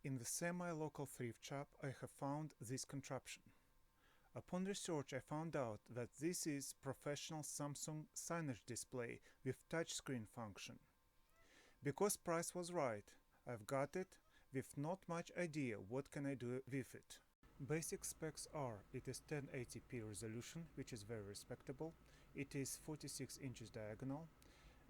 In the semi-local thrift shop, I have found this contraption. Upon research, I found out that this is professional Samsung signage display with touchscreen function. Because price was right, I've got it with not much idea what can I do with it. Basic specs are: it is 1080p resolution, which is very respectable, it is 46 inches diagonal,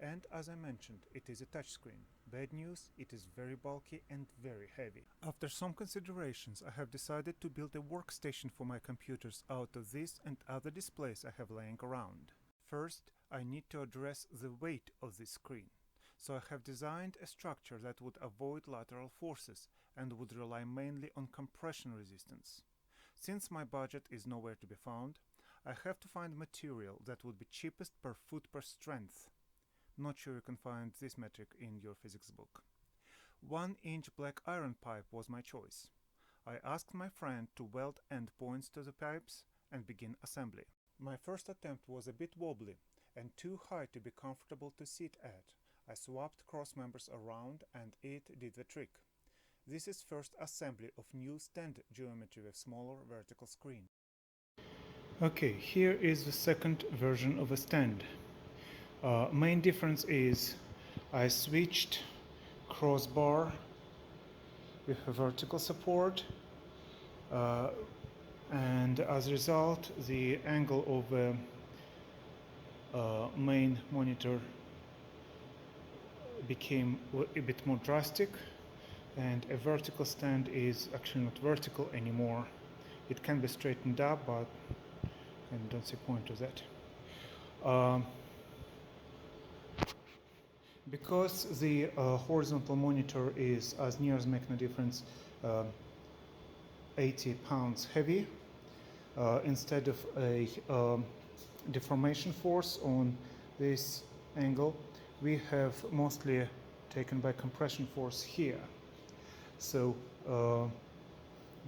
and as I mentioned, it is a touchscreen. Bad news, it is very bulky and very heavy. After some considerations, I have decided to build a workstation for my computers out of this and other displays I have laying around. First, I need to address the weight of this screen. So I have designed a structure that would avoid lateral forces and would rely mainly on compression resistance. Since my budget is nowhere to be found, I have to find material that would be cheapest per foot per strength. Not sure you can find this metric in your physics book. 1-inch black iron pipe was my choice. I asked my friend to weld endpoints to the pipes and begin assembly. My first attempt was a bit wobbly and too high to be comfortable to sit at. I swapped cross members around and it did the trick. This is first assembly of new stand geometry with smaller vertical screen. Okay, here is the second version of a stand. Main difference is I switched crossbar with a vertical support, and as a result the angle of the main monitor became a bit more drastic, and a vertical stand is actually not vertical anymore. It can be straightened up, but I don't see point to that. Because the horizontal monitor is, as near as make no difference, 80 pounds heavy, instead of a deformation force on this angle, we have mostly taken by compression force here. So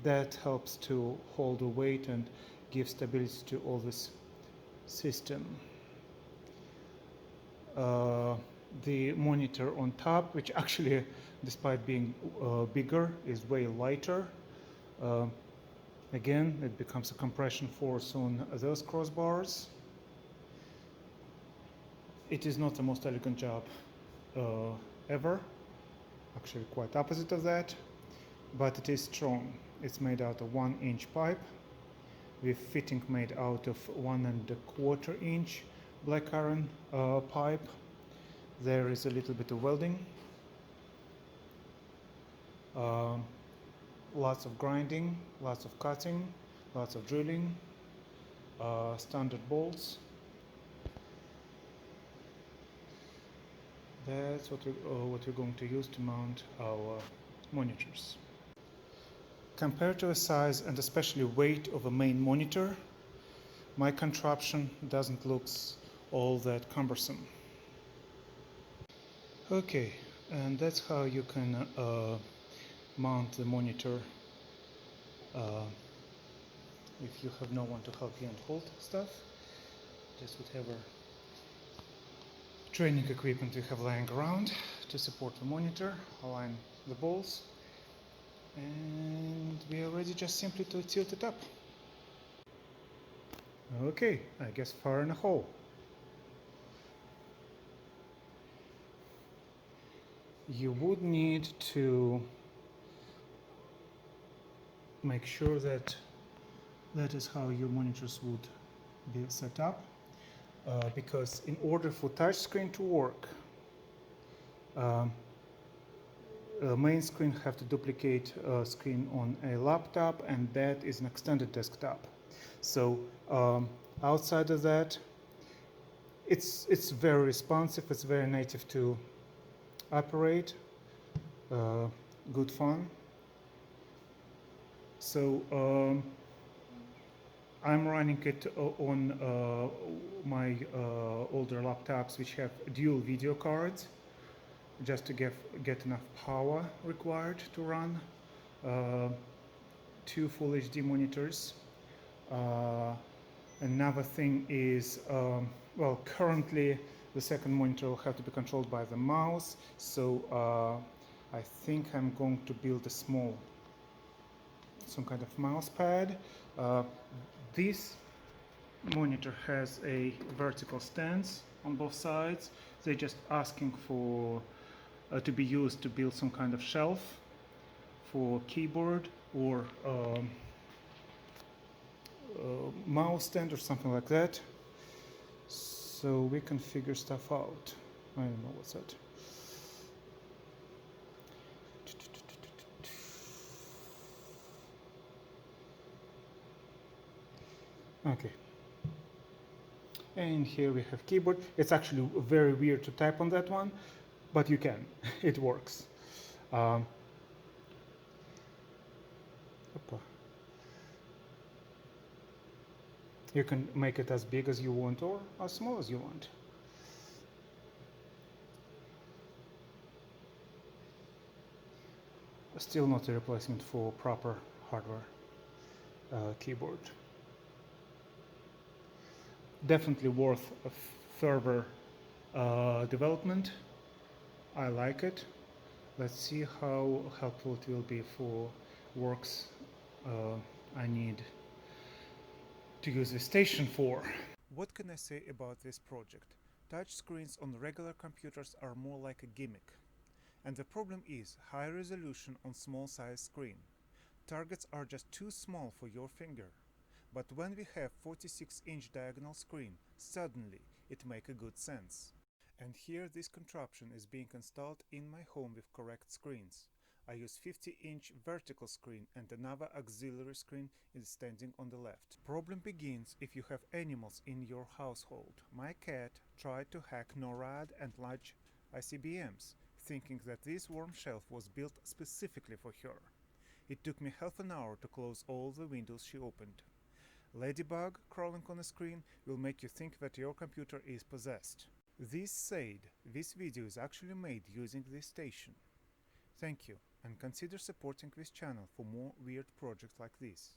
that helps to hold the weight and give stability to all this system. The monitor on top, which actually, despite being bigger, is way lighter. Again, it becomes a compression force on those crossbars. It is not the most elegant job ever, actually quite opposite of that, but it is strong. It's made out of 1-inch pipe with fitting made out of 1¼ inch black iron pipe. There is a little bit of welding, lots of grinding, lots of cutting, lots of drilling, standard bolts. That's what we're going to use to mount our monitors. Compared to the size and especially weight of a main monitor, my contraption doesn't look all that cumbersome. Okay, and that's how you can mount the monitor if you have no one to help you and hold stuff. Just whatever training equipment you have lying around to support the monitor, align the balls, and we are ready just simply to tilt it up. Okay, I guess fire in a hole. You would need to make sure that that is how your monitors would be set up, because in order for touchscreen to work, main screen have to duplicate screen on a laptop, and that is an extended desktop. So outside of that, it's very responsive, it's very native to operate, good fun. So I'm running it on my older laptops, which have dual video cards, just to get enough power required to run 2 full HD monitors. Another thing is, well, currently the second monitor will have to be controlled by the mouse, so I think I'm going to build a some kind of mouse pad. This monitor has a vertical stance on both sides. They're just asking for to be used to build some kind of shelf for keyboard or mouse stand or something like that. So we can figure stuff out. I don't know what's that. Okay. And here we have keyboard. It's actually very weird to type on that one, but you can. It works. Um, you can make it as big as you want or as small as you want. Still not a replacement for proper hardware keyboard. Definitely worth a further development. I like it. Let's see how helpful it will be for works I need to use the station for. What can I say about this project? Touchscreens on regular computers are more like a gimmick. And the problem is high resolution on small size screen. Targets are just too small for your finger. But when we have 46-inch diagonal screen, suddenly it makes a good sense. And here this contraption is being installed in my home with correct screens. I use 50-inch vertical screen and another auxiliary screen is standing on the left. Problem begins if you have animals in your household. My cat tried to hack NORAD and large ICBMs, thinking that this warm shelf was built specifically for her. It took me half an hour to close all the windows she opened. Ladybug crawling on a screen will make you think that your computer is possessed. This said, this video is actually made using this station. Thank you, and consider supporting this channel for more weird projects like this.